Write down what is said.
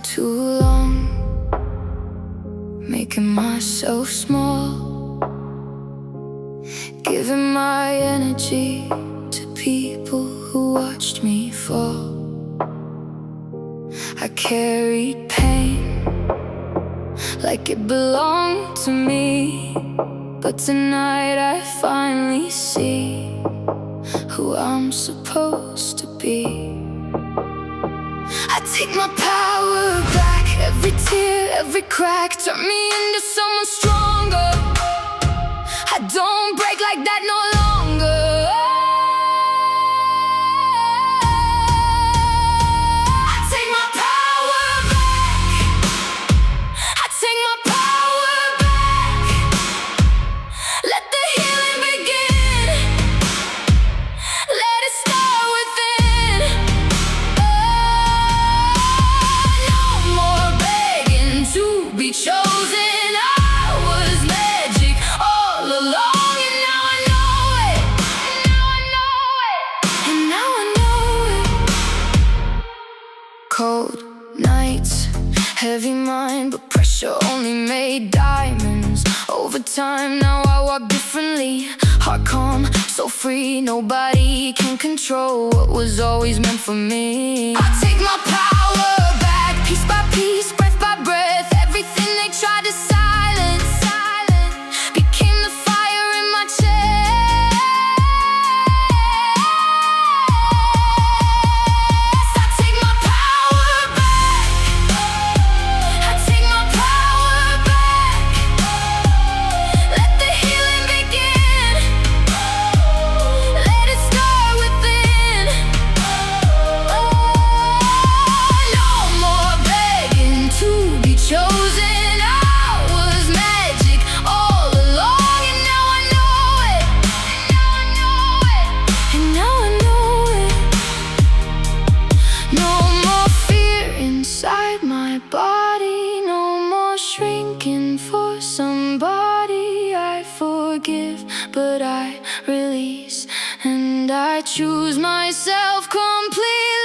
too long, making myself small, giving my energy to people who watched me fall. I carried pain like it belonged to me, but tonight I finally see who I'm supposed to be. I take my power back. Every tear, every crack, turn me into someone stronger. I don't break like that no longer. I take my power back. I take my power back. Let the healing begin. Let it start within. Be chosen, I was magic all along, and now I know it. And now I know it. Cold nights, heavy mind, but pressure only made diamonds. Over time, now I walk differently. Heart calm, so free. Nobody can control what was always meant for me. I take my power back, piece by piece, breath by breath. Everything they tried to silence became the fire in my chest. I take my power back. I take my power back. Let the healing begin. Let it start within. No more begging to be chosen. Body, no more shrinking for somebody. I forgive, but I release, and I choose myself completely.